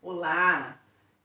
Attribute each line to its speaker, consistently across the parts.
Speaker 1: Olá,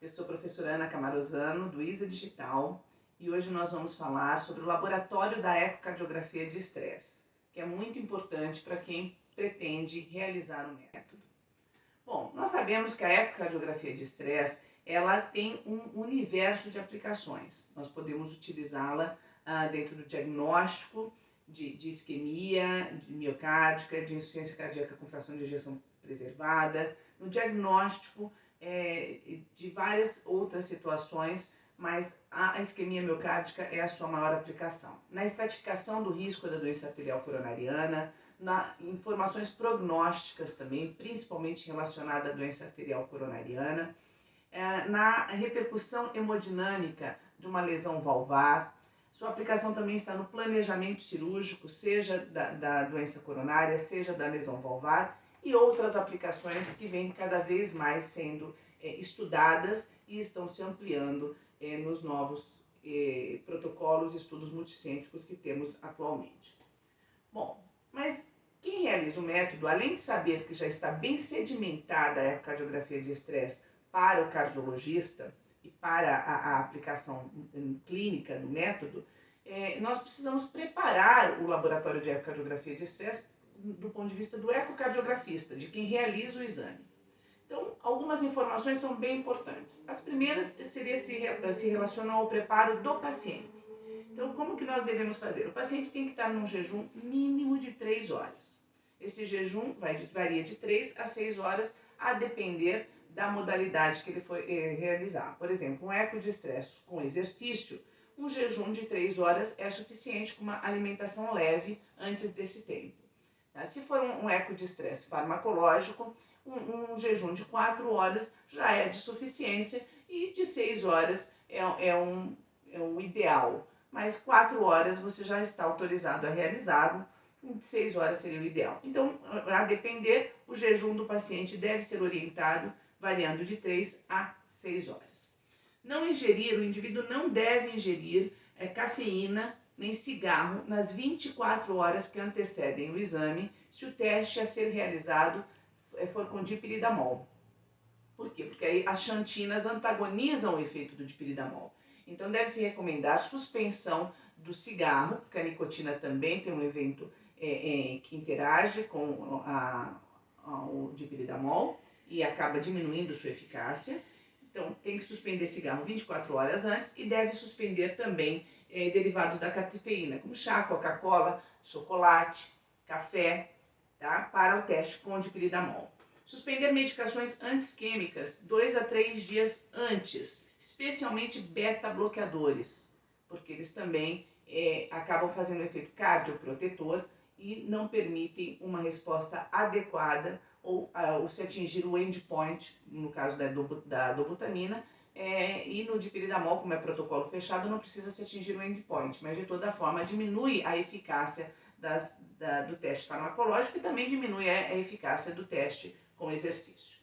Speaker 1: eu sou a professora Ana Camarosano, do ISA Digital, e hoje nós vamos falar sobre o laboratório da ecocardiografia de estresse, que é muito importante para quem pretende realizar o método. Bom, nós sabemos que a ecocardiografia de estresse, ela tem um universo de aplicações. Nós podemos utilizá-la dentro do diagnóstico de isquemia, de miocárdica, de insuficiência cardíaca com fração de ejeção preservada, no diagnóstico de várias outras situações, mas a isquemia miocárdica é a sua maior aplicação. Na estratificação do risco da doença arterial coronariana, na informações prognósticas também, principalmente relacionada à doença arterial coronariana, na repercussão hemodinâmica de uma lesão valvar. Sua aplicação também está no planejamento cirúrgico, seja da doença coronária, seja da lesão valvar, e outras aplicações que vêm cada vez mais sendo estudadas e estão se ampliando nos novos protocolos e estudos multicêntricos que temos atualmente. Bom, mas quem realiza o método, além de saber que já está bem sedimentada a ecocardiografia de estresse para o cardiologista e para a aplicação clínica do método, nós precisamos preparar o laboratório de ecocardiografia de estresse do ponto de vista do ecocardiografista, de quem realiza o exame. Então, algumas informações são bem importantes. As primeiras se relacionam ao preparo do paciente. Então, como que nós devemos fazer? O paciente tem que estar num jejum mínimo de 3 horas. Esse jejum varia de 3 a 6 horas, a depender da modalidade que ele foi realizar. Por exemplo, um eco de estresse com exercício, um jejum de 3 horas é suficiente com uma alimentação leve antes desse tempo. Se for um eco de estresse farmacológico, um jejum de 4 horas já é de suficiência e de 6 horas é o ideal. Mas 4 horas você já está autorizado a realizá-lo, 6 horas seria o ideal. Então, a depender, o jejum do paciente deve ser orientado variando de 3 a 6 horas. Não ingerir, o indivíduo não deve ingerir cafeína nem cigarro nas 24 horas que antecedem o exame, se o teste a ser realizado for com dipiridamol. Por quê? Porque aí as xantinas antagonizam o efeito do dipiridamol. Então deve-se recomendar suspensão do cigarro, porque a nicotina também tem um evento que interage com o dipiridamol e acaba diminuindo sua eficácia. Então tem que suspender cigarro 24 horas antes e deve suspender também derivados da cafeína, como chá, Coca-Cola, chocolate, café, tá? Para o teste com dipiridamol. Suspender medicações anti-isquêmicas 2 a 3 dias antes, especialmente beta-bloqueadores, porque eles também acabam fazendo um efeito cardioprotetor e não permitem uma resposta adequada ou se atingir o endpoint, no caso da dobutamina, e no dipiridamol, como é protocolo fechado, não precisa se atingir o endpoint, mas de toda forma diminui a eficácia do teste farmacológico e também diminui a eficácia do teste com exercício.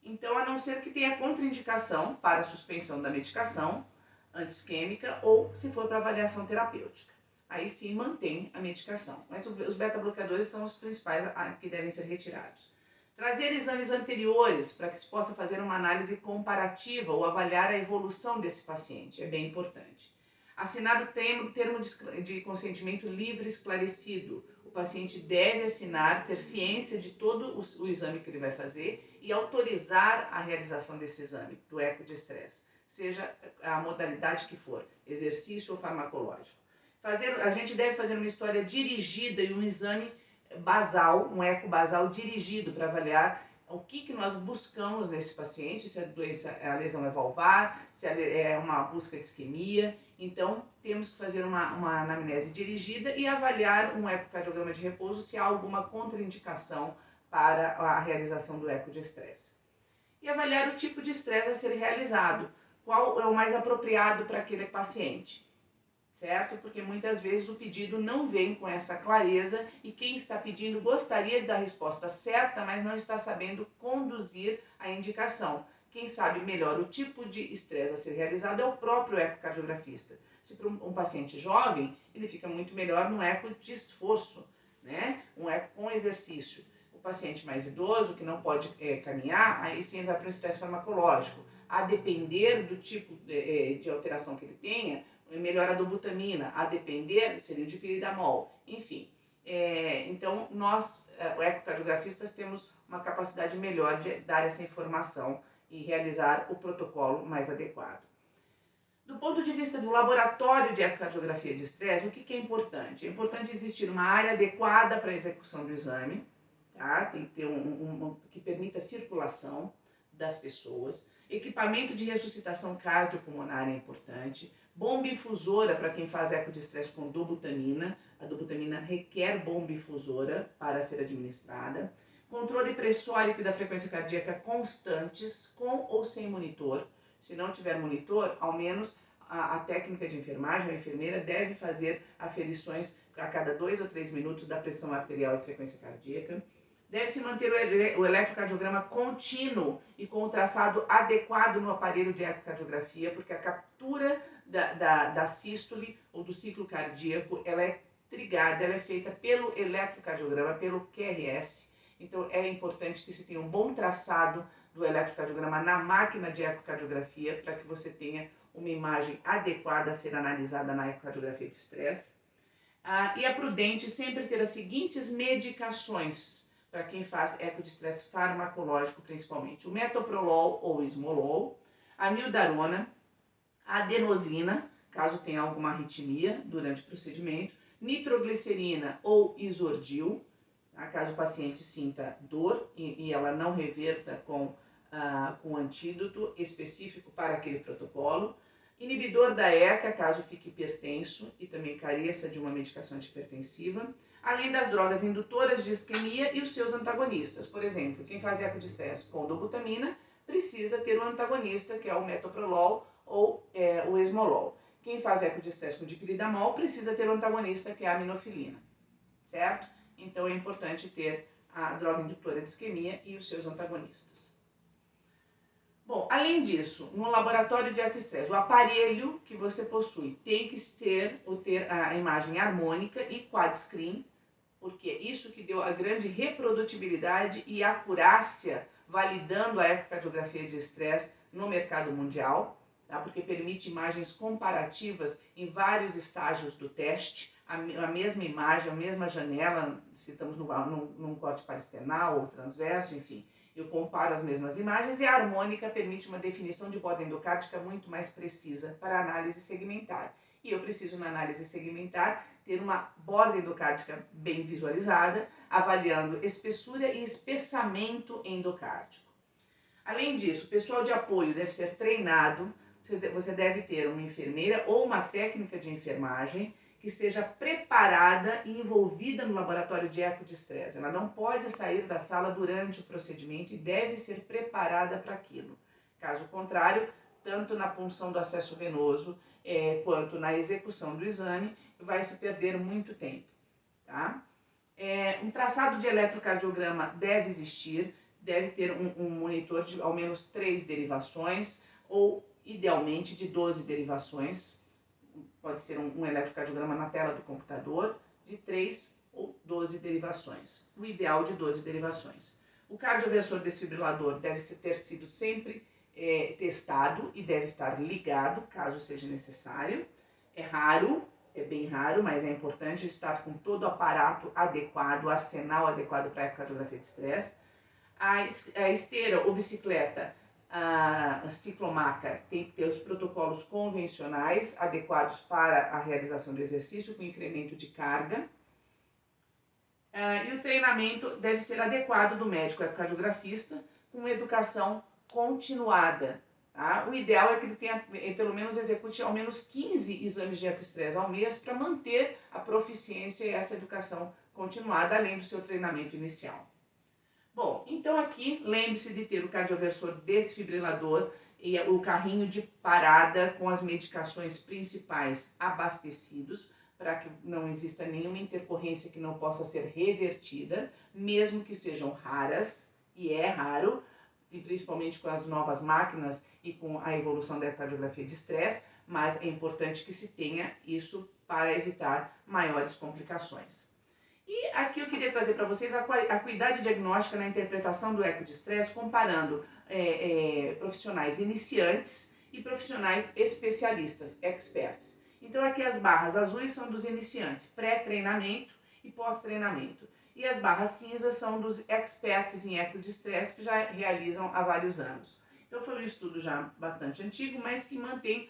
Speaker 1: Então, a não ser que tenha contraindicação para a suspensão da medicação anti-isquêmica ou se for para avaliação terapêutica. Aí sim mantém a medicação, mas os beta-bloqueadores são os principais que devem ser retirados. Trazer exames anteriores para que se possa fazer uma análise comparativa ou avaliar a evolução desse paciente, é bem importante. Assinar o termo de consentimento livre esclarecido. O paciente deve assinar, ter ciência de todo o exame que ele vai fazer e autorizar a realização desse exame, do eco de estresse, seja a modalidade que for, exercício ou farmacológico. A gente deve fazer uma história dirigida e um exame basal, um eco basal dirigido para avaliar o que nós buscamos nesse paciente, se a lesão é valvar, se é uma busca de isquemia. Então, temos que fazer uma anamnese dirigida e avaliar um ecocardiograma de repouso se há alguma contraindicação para a realização do eco de estresse. E avaliar o tipo de estresse a ser realizado, qual é o mais apropriado para aquele paciente. Certo? Porque muitas vezes o pedido não vem com essa clareza e quem está pedindo gostaria da resposta certa, mas não está sabendo conduzir a indicação. Quem sabe melhor o tipo de estresse a ser realizado é o próprio ecocardiografista. Se para um paciente jovem, ele fica muito melhor no eco de esforço, né? Um eco com exercício. paciente mais idoso, que não pode caminhar, aí sim vai para um estresse farmacológico. A depender do tipo de alteração que ele tenha, melhor a dobutamina. A depender, seria o dipiridamol. Enfim, então nós, ecocardiografistas, temos uma capacidade melhor de dar essa informação e realizar o protocolo mais adequado. Do ponto de vista do laboratório de ecocardiografia de estresse, o que é importante? É importante existir uma área adequada para a execução do exame, tá? Tem que ter que permita a circulação das pessoas. Equipamento de ressuscitação cardiopulmonar é importante. Bomba infusora para quem faz eco de estresse com dobutamina. A dobutamina requer bomba infusora para ser administrada. Controle pressórico e da frequência cardíaca constantes, com ou sem monitor. Se não tiver monitor, ao menos a técnica de enfermagem, a enfermeira, deve fazer aferições a cada 2 ou 3 minutos da pressão arterial e frequência cardíaca. Deve-se manter o eletrocardiograma contínuo e com o traçado adequado no aparelho de ecocardiografia, porque a captura da sístole ou do ciclo cardíaco, ela é trigada, ela é feita pelo eletrocardiograma, pelo QRS. Então é importante que se tenha um bom traçado do eletrocardiograma na máquina de ecocardiografia para que você tenha uma imagem adequada a ser analisada na ecocardiografia de estresse. E é prudente sempre ter as seguintes medicações para quem faz eco de estresse farmacológico, principalmente: o metoprolol ou esmolol, a amiodarona, a adenosina, caso tenha alguma arritmia durante o procedimento, nitroglicerina ou isordil, caso o paciente sinta dor e ela não reverta com antídoto específico para aquele protocolo. Inibidor da ECA, caso fique hipertenso e também careça de uma medicação antihipertensiva, além das drogas indutoras de isquemia e os seus antagonistas. Por exemplo, quem faz eco de estresse com dobutamina precisa ter um antagonista, que é o metoprolol ou o esmolol. Quem faz eco de estresse com dipiridamol precisa ter um antagonista, que é a aminofilina, certo? Então é importante ter a droga indutora de isquemia e os seus antagonistas. Bom, além disso, no laboratório de ecoestresse, o aparelho que você possui tem que ter a imagem harmônica e quad-screen, porque isso que deu a grande reprodutibilidade e acurácia, validando a ecocardiografia de estresse no mercado mundial, tá? Porque permite imagens comparativas em vários estágios do teste, a mesma imagem, a mesma janela, se estamos num corte parasternal ou transverso, enfim. Eu comparo as mesmas imagens e a harmônica permite uma definição de borda endocárdica muito mais precisa para análise segmentar. E eu preciso, na análise segmentar, ter uma borda endocárdica bem visualizada, avaliando espessura e espessamento endocárdico. Além disso, o pessoal de apoio deve ser treinado, você deve ter uma enfermeira ou uma técnica de enfermagem que seja preparada e envolvida no laboratório de eco de estresse. Ela não pode sair da sala durante o procedimento e deve ser preparada para aquilo. Caso contrário, tanto na punção do acesso venoso quanto na execução do exame, vai se perder muito tempo. Tá? Um traçado de eletrocardiograma deve existir, deve ter um monitor de ao menos 3 derivações ou, idealmente, de 12 derivações. Pode ser um eletrocardiograma na tela do computador de 3 ou 12 derivações, o ideal de 12 derivações. O cardioversor desfibrilador deve ter sido sempre testado e deve estar ligado, caso seja necessário. É raro, é bem raro, mas é importante estar com todo o aparato adequado, o arsenal adequado para a ecocardiografia de estresse. A esteira ou bicicleta, a ciclomaca, tem que ter os protocolos convencionais adequados para a realização do exercício com incremento de carga. E o treinamento deve ser adequado do médico ecocardiografista com educação continuada. Tá? O ideal é que ele tenha, pelo menos execute ao menos 15 exames de ecoestresse ao mês para manter a proficiência e essa educação continuada, além do seu treinamento inicial. Bom, então aqui lembre-se de ter o cardioversor desfibrilador e o carrinho de parada com as medicações principais abastecidos para que não exista nenhuma intercorrência que não possa ser revertida, mesmo que sejam raras, e é raro, e principalmente com as novas máquinas e com a evolução da ecocardiografia de estresse, mas é importante que se tenha isso para evitar maiores complicações. E aqui eu queria trazer para vocês a acuidade diagnóstica na interpretação do eco de estresse, comparando profissionais iniciantes e profissionais especialistas, experts. Então aqui as barras azuis são dos iniciantes, pré-treinamento e pós-treinamento. E as barras cinzas são dos experts em eco de estresse que já realizam há vários anos. Então foi um estudo já bastante antigo, mas que mantém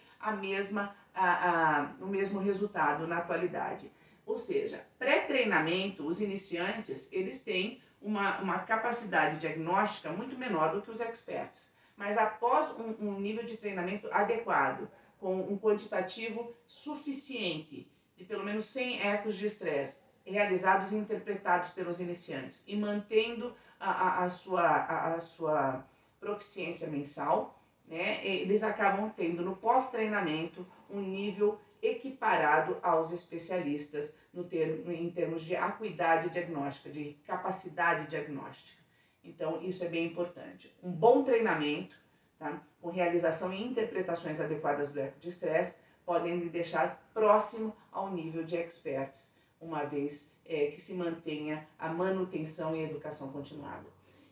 Speaker 1: o mesmo resultado na atualidade. Ou seja, pré-treinamento, os iniciantes, eles têm uma capacidade diagnóstica muito menor do que os experts. Mas após um nível de treinamento adequado, com um quantitativo suficiente, de pelo menos 100 ecos de estresse, realizados e interpretados pelos iniciantes, e mantendo a sua proficiência mensal, né, eles acabam tendo no pós-treinamento um nível equiparado aos especialistas em termos de acuidade diagnóstica, de capacidade diagnóstica. Então, isso é bem importante. Um bom treinamento, tá, com realização e interpretações adequadas do eco de estresse, podem lhe deixar próximo ao nível de experts, uma vez que se mantenha a manutenção e educação continuada.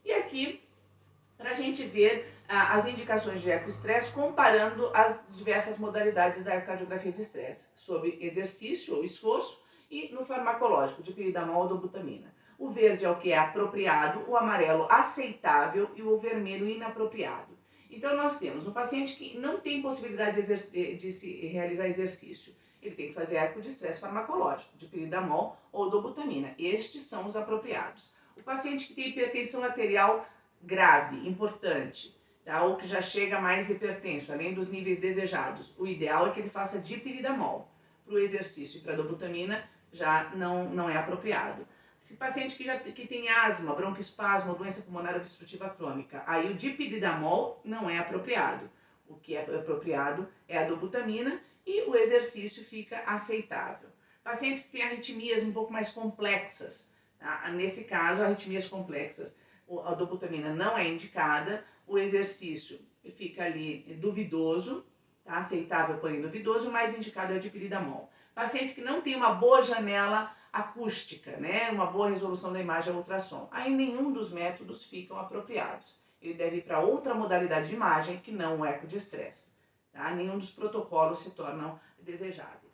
Speaker 1: E aqui, para a gente ver as indicações de ecoestresse comparando as diversas modalidades da ecocardiografia de estresse, sobre exercício ou esforço e no farmacológico, de piridamol ou dobutamina. O verde é o que é apropriado, o amarelo aceitável e o vermelho inapropriado. Então nós temos no paciente que não tem possibilidade de se realizar exercício, ele tem que fazer eco de estresse farmacológico, de piridamol ou dobutamina. Estes são os apropriados. O paciente que tem hipertensão arterial grave, importante, tá? Ou que já chega mais hipertenso, além dos níveis desejados, o ideal é que ele faça dipiridamol. Para o exercício e para a dobutamina já não é apropriado. Se paciente que tem asma, broncoespasmo, doença pulmonar obstrutiva crônica, aí o dipiridamol não é apropriado. O que é apropriado é a dobutamina e o exercício fica aceitável. Pacientes que têm arritmias um pouco mais complexas, tá? Nesse caso, arritmias complexas, a dobutamina não é indicada, o exercício fica ali duvidoso, tá? Aceitável, porém duvidoso, o mais indicado é o dipiridamol. Pacientes que não têm uma boa janela acústica, né? Uma boa resolução da imagem a ultrassom, aí nenhum dos métodos ficam apropriados. Ele deve ir para outra modalidade de imagem que não o eco de estresse. Tá? Nenhum dos protocolos se tornam desejáveis.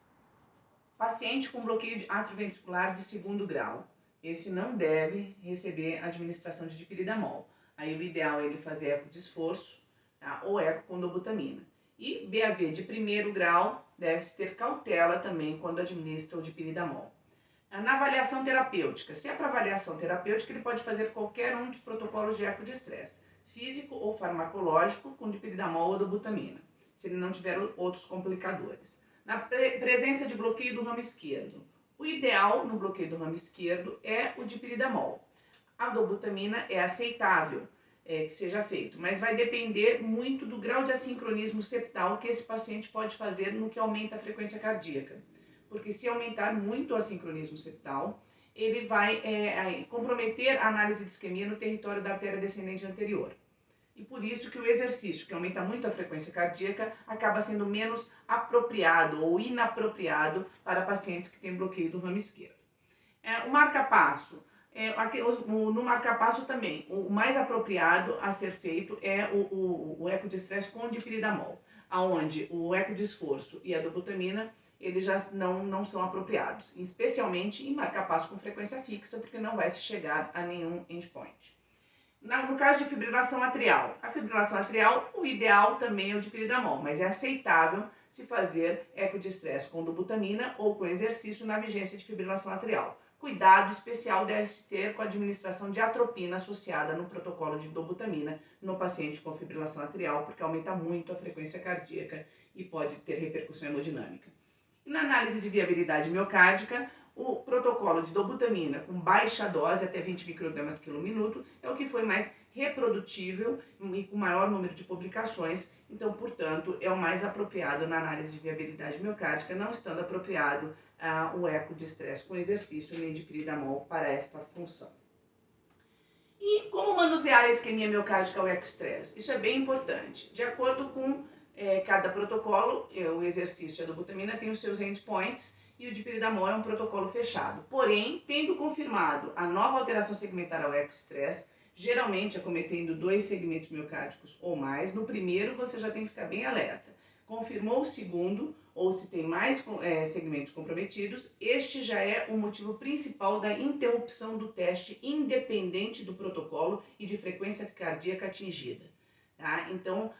Speaker 1: Paciente com bloqueio atrioventricular de segundo grau. Esse não deve receber administração de dipiridamol. Aí o ideal é ele fazer eco de esforço, tá? Ou eco com dobutamina. E BAV de primeiro grau deve-se ter cautela também quando administra o dipiridamol. Na avaliação terapêutica, se é para avaliação terapêutica, ele pode fazer qualquer um dos protocolos de eco de estresse, físico ou farmacológico, com dipiridamol ou dobutamina, se ele não tiver outros complicadores. Na presença de bloqueio do ramo esquerdo, o ideal no bloqueio do ramo esquerdo é o dipiridamol. A dobutamina é aceitável que seja feito, mas vai depender muito do grau de assincronismo septal que esse paciente pode fazer no que aumenta a frequência cardíaca. Porque se aumentar muito o assincronismo septal, ele vai comprometer a análise de isquemia no território da artéria descendente anterior. E por isso que o exercício, que aumenta muito a frequência cardíaca, acaba sendo menos apropriado ou inapropriado para pacientes que têm bloqueio do ramo esquerdo. O marca-passo. No marca-passo também, o mais apropriado a ser feito é o eco de estresse com dipiridamol, onde o eco de esforço e a dobutamina eles já não são apropriados, especialmente em marca-passo com frequência fixa, porque não vai se chegar a nenhum endpoint. No caso de fibrilação atrial, a fibrilação atrial, o ideal também é o dipiridamol, mas é aceitável se fazer eco de estresse com dobutamina ou com exercício na vigência de fibrilação atrial. Cuidado especial deve-se ter com a administração de atropina associada no protocolo de dobutamina no paciente com fibrilação atrial, porque aumenta muito a frequência cardíaca e pode ter repercussão hemodinâmica. E na análise de viabilidade miocárdica, o protocolo de dobutamina com baixa dose, até 20 microgramas quilo minuto, é o que foi mais reprodutível e com maior número de publicações, então, portanto, é o mais apropriado na análise de viabilidade miocárdica, não estando apropriado o eco de estresse com exercício nem de dipiridamol para esta função. E como manusear a isquemia miocárdica ao eco estresse? Isso é bem importante. De acordo com cada protocolo, o exercício e a dobutamina tem os seus endpoints e o dipiridamol é um protocolo fechado. Porém, tendo confirmado a nova alteração segmentar ao ecoestresse, geralmente acometendo 2 segmentos miocárdicos ou mais, no primeiro você já tem que ficar bem alerta. Confirmou o segundo, ou se tem mais segmentos comprometidos, este já é o motivo principal da interrupção do teste, independente do protocolo e de frequência cardíaca atingida. Tá? Então,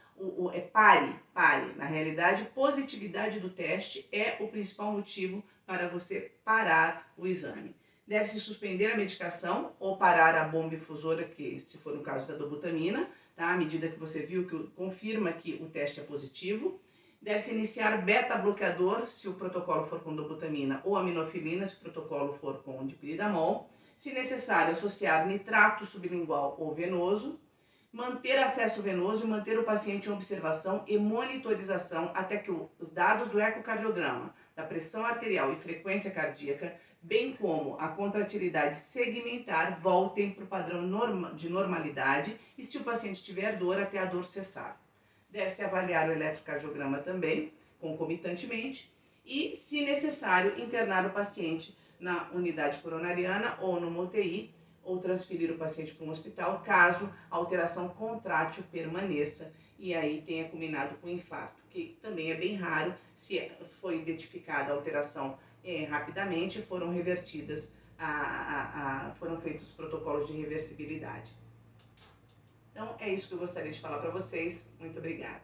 Speaker 1: pare. Na realidade, positividade do teste é o principal motivo para você parar o exame. Deve-se suspender a medicação ou parar a bomba infusora, que se for no caso da dobutamina, tá? À medida que você viu que confirma que o teste é positivo. Deve-se iniciar beta-bloqueador se o protocolo for com dobutamina ou aminofilina se o protocolo for com dipiridamol. Se necessário, associar nitrato sublingual ou venoso. Manter acesso venoso e manter o paciente em observação e monitorização até que os dados do ecocardiograma, da pressão arterial e frequência cardíaca, bem como a contratilidade segmentar, voltem para o padrão de normalidade e, se o paciente tiver dor, até a dor cessar. Deve-se avaliar o eletrocardiograma também, concomitantemente, e, se necessário, internar o paciente na unidade coronariana ou numa UTI, ou transferir o paciente para um hospital, caso a alteração contrátil permaneça e aí tenha culminado com infarto, que também é bem raro. Se foi identificada a alteração rapidamente, foram revertidas, foram feitos os protocolos de reversibilidade. Então, é isso que eu gostaria de falar para vocês. Muito obrigada.